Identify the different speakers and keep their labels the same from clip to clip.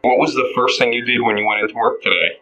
Speaker 1: What was the first thing you did when you went into work today?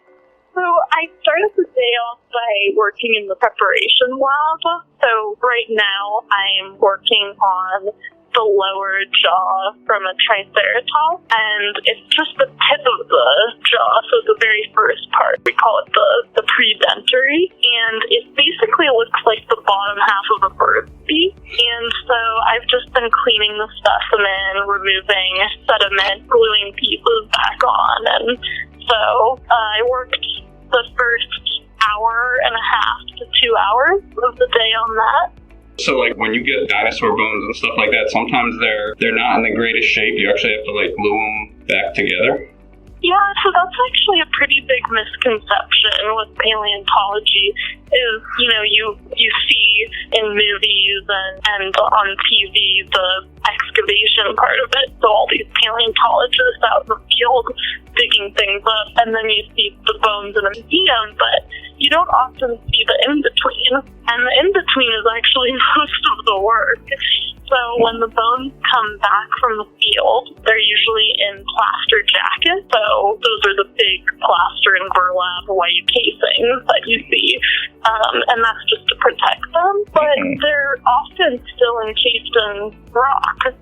Speaker 2: So I started the day off by working in the preparation lab. So right now I'm working on the lower jaw from a triceratops, and it's just the tip of the jaw, so the very first part. We call it the predentary, and it basically looks like the bottom half of a bird's beak. And so I've just been cleaning the specimen, removing sediment, gluing pieces back on, and so I worked the first hour and a half to 2 hours of the day on that.
Speaker 1: So like when you get dinosaur bones and stuff like that, sometimes they're not in the greatest shape. You actually have to like glue them back together.
Speaker 2: Yeah, so that's actually a pretty big misconception with paleontology is, you see in movies and on TV the excavation part of it. So all these paleontologists out in the field digging things up, and then you see the bones in a museum, but you don't often see the in-between. And the in-between is actually most of the work. So when the bones come back from the field, they're usually in plaster jackets. So those are the big plaster and burlap white casings that you see. And that's just to protect them. But they're often still encased in rock.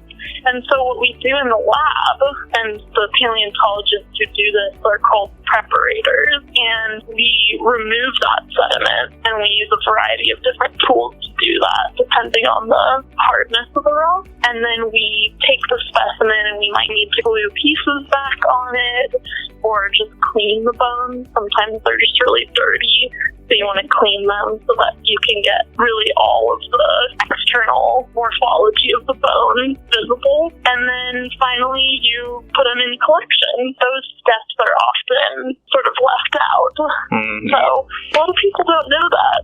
Speaker 2: And so what we do in the lab, and the paleontologists who do this are called preparators, and we remove that sediment, and we use a variety of different tools to do that, depending on the hardness of the rock. And then we take the specimen, and we might need to glue pieces back on it, or just clean the bones. Sometimes they're just really dirty, so you want to clean them so that you can get really all of the external morphology of the bone visible. And then finally, you put them in collection. Those steps are often sort of left out. So a lot of people don't know that.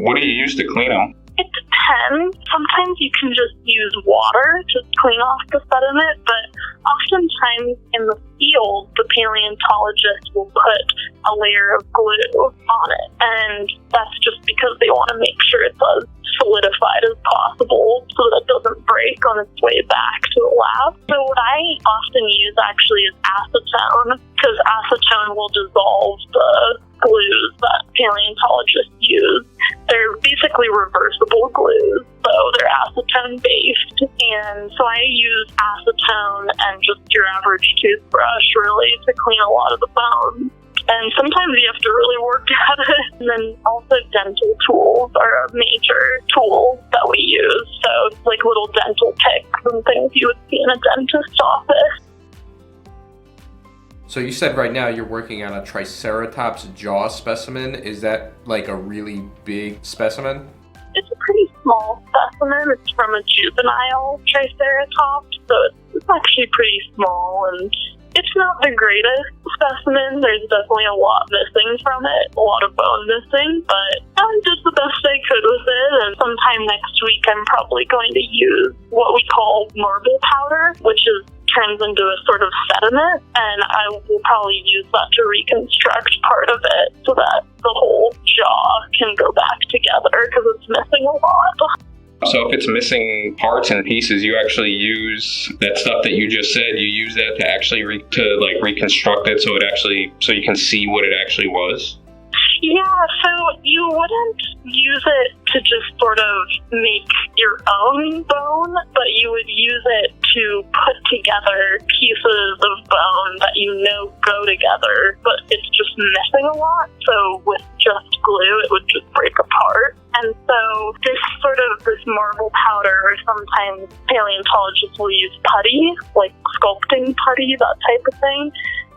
Speaker 1: What do you use to clean them?
Speaker 2: It depends. Sometimes you can just use water to clean off the sediment, but oftentimes in the field, the paleontologist will put a layer of glue on it. And that's just because they want to make sure it's as solidified as possible so that it doesn't break on its way back to the lab. So what I often use actually is acetone, because acetone will dissolve the glues that paleontologists use. They're basically reversible glues, so they're acetone-based. And so I use acetone and just your average toothbrush, really, to clean a lot of the bones. And sometimes you have to really work at it. And then also dental tools are a major tool that we use. So like little dental picks and things you would see in a dentist's office.
Speaker 3: So you said right now you're working on a Triceratops jaw specimen. Is that like a really big specimen?
Speaker 2: It's a pretty small specimen. It's from a juvenile Triceratops, so it's actually pretty small, and it's not the greatest specimen. There's definitely a lot missing from it, a lot of bone missing, but I did the best I could with it, and sometime next week I'm probably going to use what we call marble powder, which turns into a sort of sediment, and I will probably use that to reconstruct part of it so that the whole jaw can go back together, because it's missing a lot.
Speaker 1: So if it's missing parts and pieces, you actually use that stuff that you just said, you use that to actually reconstruct it so you can see what it actually was?
Speaker 2: Yeah, so you wouldn't use it to just sort of make your own bone, but you would use it to put together pieces of bone that go together, but it's just missing a lot. So with just glue, it would just break apart. And so this marble powder, or sometimes paleontologists will use putty, like sculpting putty, that type of thing.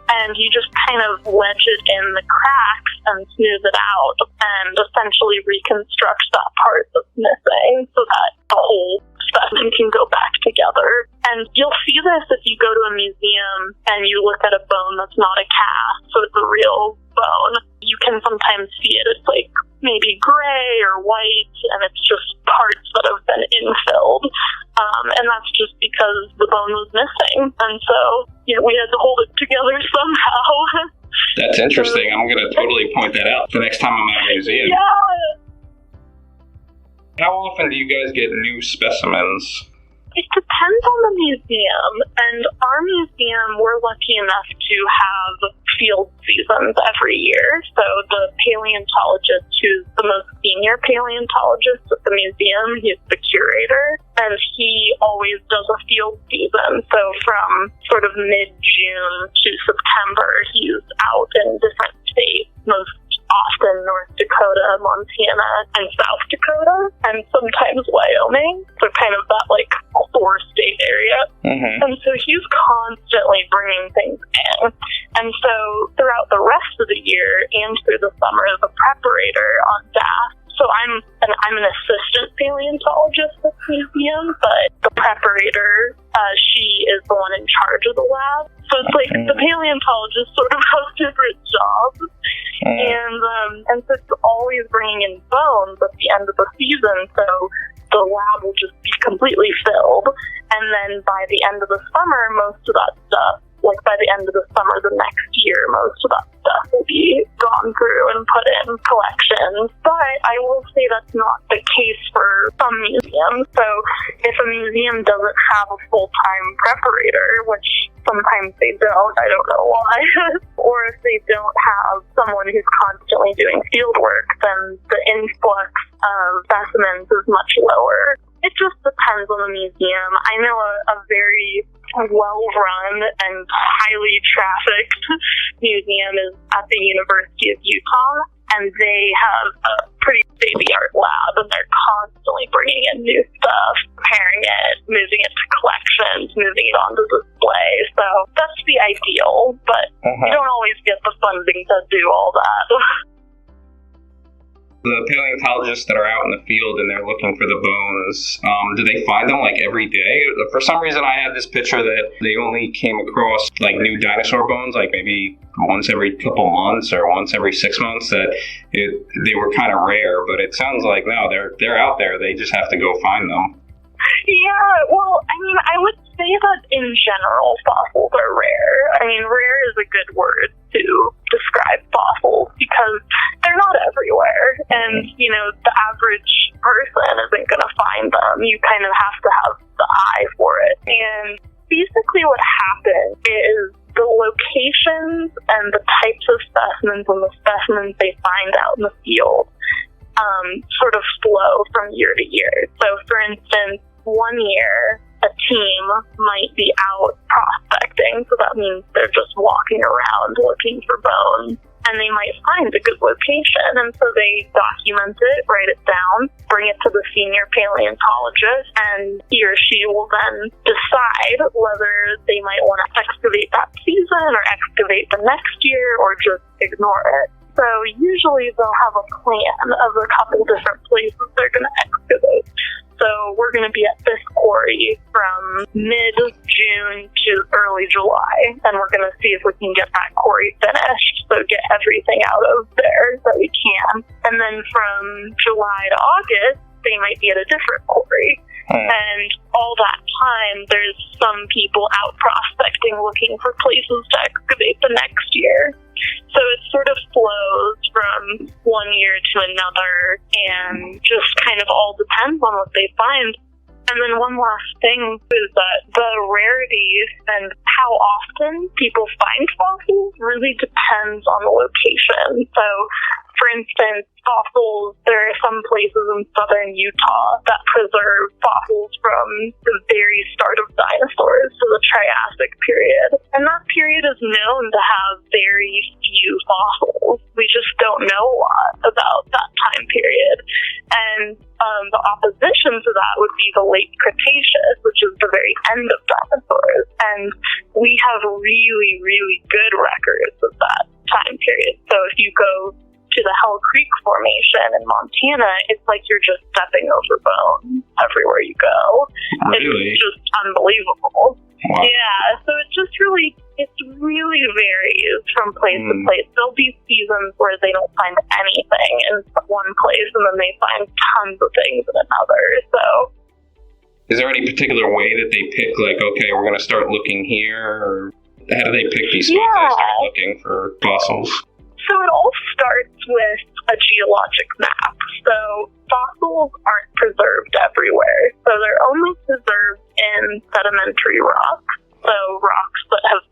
Speaker 2: And you just kind of wedge it in the cracks and smooth it out and essentially reconstruct that part that's missing so that the whole specimen can go back together. And you'll see this if you go to a museum and you look at a bone that's not a cast, so it's a real bone. You can sometimes see it. It's like maybe gray or white, and it's just parts that have been infilled. And that's just because the bone was missing. And so, we had to hold it together somehow.
Speaker 1: That's interesting. I'm going to totally point that out the next time I'm at a museum.
Speaker 2: Yeah.
Speaker 1: How often do you guys get new specimens?
Speaker 2: It depends on the museum, and our museum museum, we're lucky enough to have field seasons every year. So the paleontologist, who's the most senior paleontologist at the museum, he's the curator, and he always does a field season. So from sort of mid-June to September, he's out in different states, most often North Dakota, Montana, and South Dakota, and sometimes Wyoming. So kind of that like 4-state area. Mm-hmm. And so he's constantly bringing things in. And so throughout the rest of the year and through the summer, the preparator on staff. So I'm an assistant paleontologist at the museum, but the preparator, she is the one in charge of the lab. So it's like the paleontologist sort of has different jobs. And so it's always bringing in bones at the end of the season, so the lab will just be completely filled. And then by the end of the summer, most of that stuff, like by the end of the summer the next year, most of that stuff will be gone through and put in collections. But I will say that's not the case for some museums. So if a museum doesn't have a full-time preparator, which sometimes they don't, I don't know why, or if they don't have someone who's constantly doing field work, then the influx of specimens is much lower. It just depends on the museum. I know a very well-run and highly trafficked museum is at the University of Utah, and they have a pretty state-of-the-art lab, and they're constantly bringing in new stuff, preparing it, moving it to collections, moving it onto display. So that's the ideal, but you don't always get the funding to do all that.
Speaker 1: The paleontologists that are out in the field and they're looking for the bones, do they find them like every day? For some reason, I had this picture that they only came across like new dinosaur bones, like maybe once every couple months or once every 6 months. That they were kind of rare, but it sounds like no, they're out there. They just have to go find them.
Speaker 2: Yeah, well, I mean, I would say that in general, fossils are rare. I mean, rare is a good word to describe fossils because they're not everywhere. And, you know, the average person isn't going to find them. You kind of have to have the eye for it. And basically what happens is the locations and the types of specimens and the specimens they find out in the field sort of flow from year to year. So, for instance, one year, a team might be out prospecting, so that means they're just walking around looking for bones, and they might find a good location, and so they document it, write it down, bring it to the senior paleontologist, and he or she will then decide whether they might want to excavate that season or excavate the next year or just ignore it. So usually they'll have a plan of a couple different places they're going to excavate. So we're going to be at this quarry from mid-June to early July, and we're going to see if we can get that quarry finished, so get everything out of there that we can. And then from July to August, they might be at a different quarry. And all that time, there's some people out prospecting looking for places to excavate the next year. So it sort of flows from one year to another and just kind of all depends on what they find. And then one last thing is that the rarity and how often people find fossils really depends on the location. So, for instance, fossils, there are some places in southern Utah that preserve fossils from the very start of dinosaurs, so the Triassic period. And that period is known to have very few fossils. We just don't know a lot about that time period. And the opposition to that would be the late Cretaceous, which is the very end of dinosaurs. And we have really, really good records of that time period. So if you go to the Hell Creek Formation in Montana, it's like you're just stepping over bones everywhere you go.
Speaker 1: Really?
Speaker 2: It's just unbelievable.
Speaker 1: Wow.
Speaker 2: Yeah, so it really varies from place to place. There'll be seasons where they don't find anything in one place, and then they find tons of things in another. So,
Speaker 1: is there any particular way that they pick, like, okay, we're going to start looking here, or how do they pick these spots they start looking for fossils?
Speaker 2: So it all starts with a geologic map. So fossils aren't preserved everywhere. So they're only preserved in sedimentary rocks. So rocks that have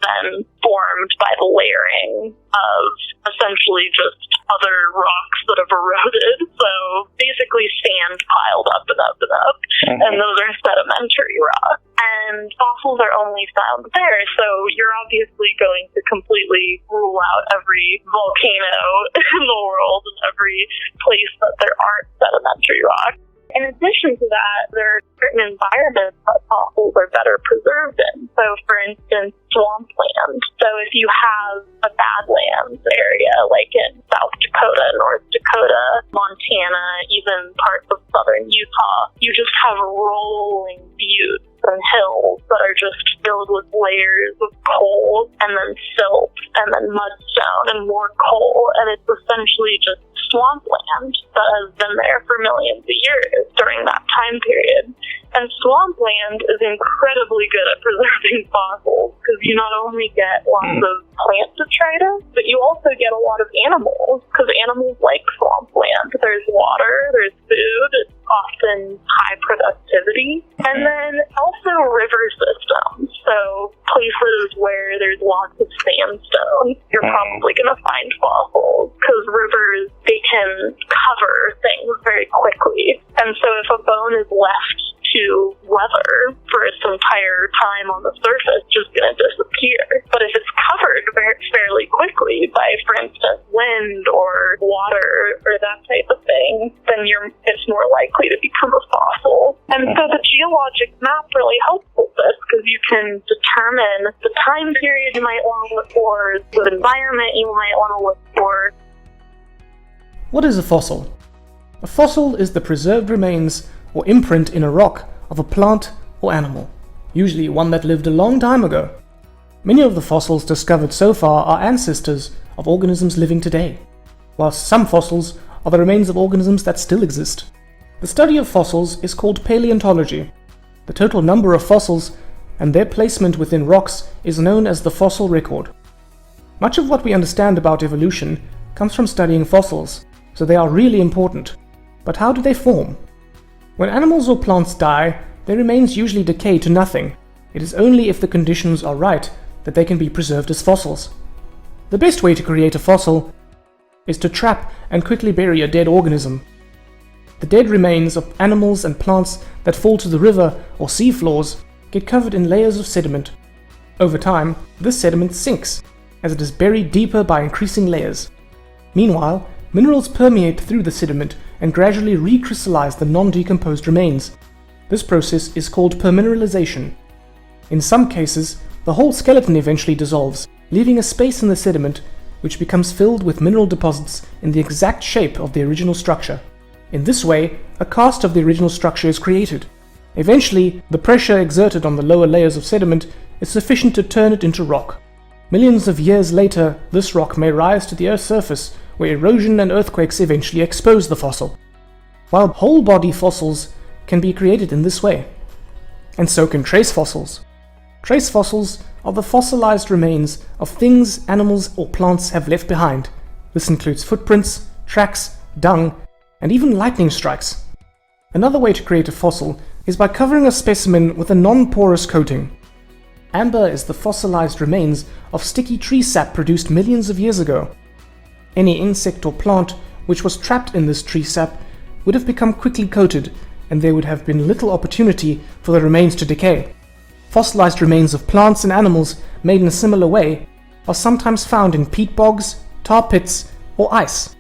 Speaker 2: essentially just other rocks that have eroded. So basically sand piled up and up and up. And those are sedimentary rocks. And fossils are only found there, so you're obviously going to completely rule out every volcano in the world and every place that there aren't sedimentary rocks. In addition to that, there are certain environments that fossils are better preserved in. So, for instance, swampland. So if you have a badlands area, like in South Dakota, North Dakota, Montana, even parts of southern Utah, you just have rolling buttes and hills that are just filled with layers of coal and then silt and then mudstone and more coal. And it's essentially just swampland that has been there for millions of years during that time period. And swampland is incredibly good at preserving fossils because you not only get lots of plant detritus, but you also get a lot of animals because animals like swampland. There's water, there's food, it's often high productivity. And then also river systems. So places where there's lots of sandstone, you're probably going to find fossils because rivers, they can cover things very quickly. And so if a bone is left to weather for its entire time on the surface, it's just going to disappear. But if it's covered fairly quickly by, for instance, wind or water or that type of thing, then it's more likely to become a fossil. And so the geologic map really helps with this because you can determine the time period you might want to look for, the environment you might want to look for.
Speaker 4: What is a fossil? A fossil is the preserved remains or imprint in a rock of a plant or animal, usually one that lived a long time ago. Many of the fossils discovered so far are ancestors of organisms living today, whilst some fossils are the remains of organisms that still exist. The study of fossils is called paleontology. The total number of fossils and their placement within rocks is known as the fossil record. Much of what we understand about evolution comes from studying fossils, so they are really important. But how do they form? When animals or plants die, their remains usually decay to nothing. It is only if the conditions are right that they can be preserved as fossils. The best way to create a fossil is to trap and quickly bury a dead organism. The dead remains of animals and plants that fall to the river or sea floors get covered in layers of sediment. Over time, this sediment sinks as it is buried deeper by increasing layers. Meanwhile, minerals permeate through the sediment and gradually recrystallize the non-decomposed remains. This process is called permineralization. In some cases, the whole skeleton eventually dissolves, leaving a space in the sediment which becomes filled with mineral deposits in the exact shape of the original structure. In this way, a cast of the original structure is created. Eventually, the pressure exerted on the lower layers of sediment is sufficient to turn it into rock. Millions of years later, this rock may rise to the Earth's surface, where erosion and earthquakes eventually expose the fossil. While whole body fossils can be created in this way. And so can trace fossils. Trace fossils are the fossilized remains of things animals or plants have left behind. This includes footprints, tracks, dung, and even lightning strikes. Another way to create a fossil is by covering a specimen with a non-porous coating. Amber is the fossilized remains of sticky tree sap produced millions of years ago. Any insect or plant which was trapped in this tree sap would have become quickly coated, and there would have been little opportunity for the remains to decay. Fossilized remains of plants and animals made in a similar way are sometimes found in peat bogs, tar pits, or ice.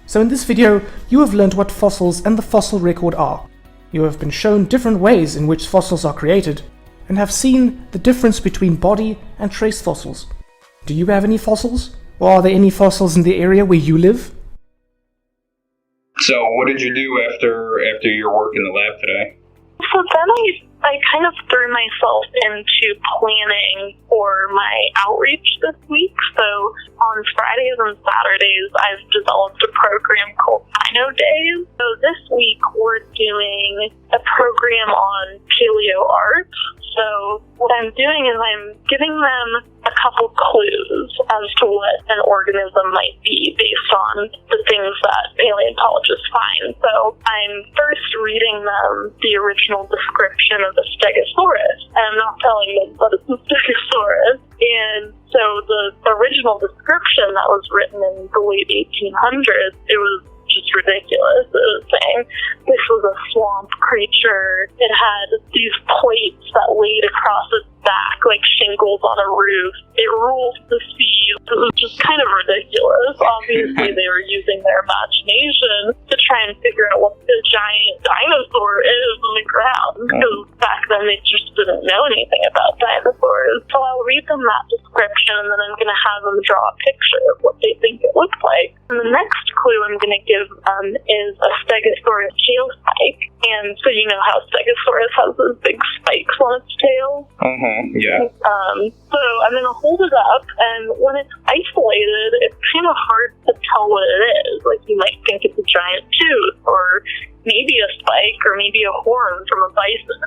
Speaker 4: So in this video, you have learned what fossils and the fossil record are. You have been shown different ways in which fossils are created, and have seen the difference between body and trace fossils. Do you have any fossils? Or are there any fossils in the area where you live?
Speaker 1: So what did you do after your work in the lab today?
Speaker 2: So then I kind of threw myself into planning for my outreach this week. So on Fridays and Saturdays, I've developed a program called Dino Days. So this week, we're doing a program on paleo art. So what I'm doing is I'm giving them a couple clues as to what an organism might be based on the things that paleontologists find. So I'm first reading them the original description of the Stegosaurus, and I'm not telling them that it's a Stegosaurus. And so the original description description that was written in the late 1800s, it was just ridiculous. It was saying this was a swamp creature. It had these plates that laid across its back like shingles on a roof. It ruled the seas. It was just kind of ridiculous. Obviously, they were using their imagination to try and figure out what the giant dinosaur is in the ground, because back then they just didn't know anything about dinosaurs. So I'll read them that description, and then I'm going to have them draw a picture of what they think it looks like. And the next clue I'm going to give is a Stegosaurus tail spike. And so you know how Stegosaurus has those big spikes on its tail?
Speaker 1: Yeah.
Speaker 2: So I'm going to hold it up, and when it's isolated, it's kind of hard to tell what it is. Like, you might think it's a giant tooth, or maybe a spike, or maybe a horn from a bison.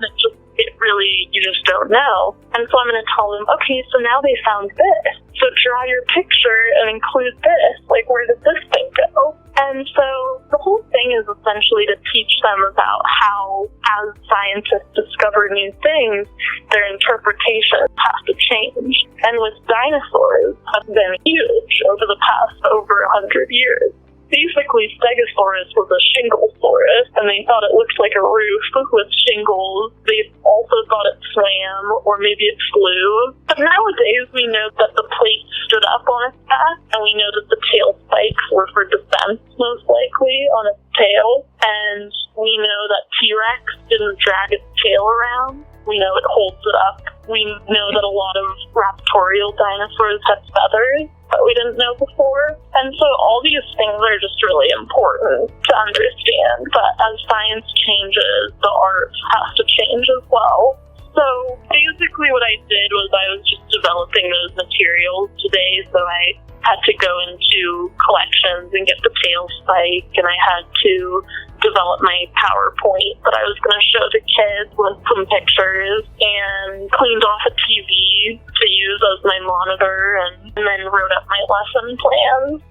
Speaker 2: You just don't know. And so I'm going to tell them, okay, so now they found this. So draw your picture and include this. Like, where did this thing go? And so the whole thing is essentially to teach them about how, as scientists discover new things, their interpretation has to change. And with dinosaurs, have been huge over the past over 100 years. Basically, Stegosaurus was a shinglesaurus, and they thought it looked like a roof with shingles. They also thought it swam, or maybe it flew. But nowadays, we know that the plate stood up on its back, and we know that the tail spikes were for defense, most likely, on its tail. And we know that T-Rex didn't drag its tail around. We know it holds it up. We know that a lot of raptorial dinosaurs had feathers that we didn't know before. And so all these things are just really important to understand. But as science changes, the art has to change as well. So basically what I did was I was just developing those materials today. So I had to go into collections and get the tail spike, and I had to develop my PowerPoint that I was going to show the kids with some pictures, and cleaned off a TV to use as my monitor, and then wrote up my lesson plans.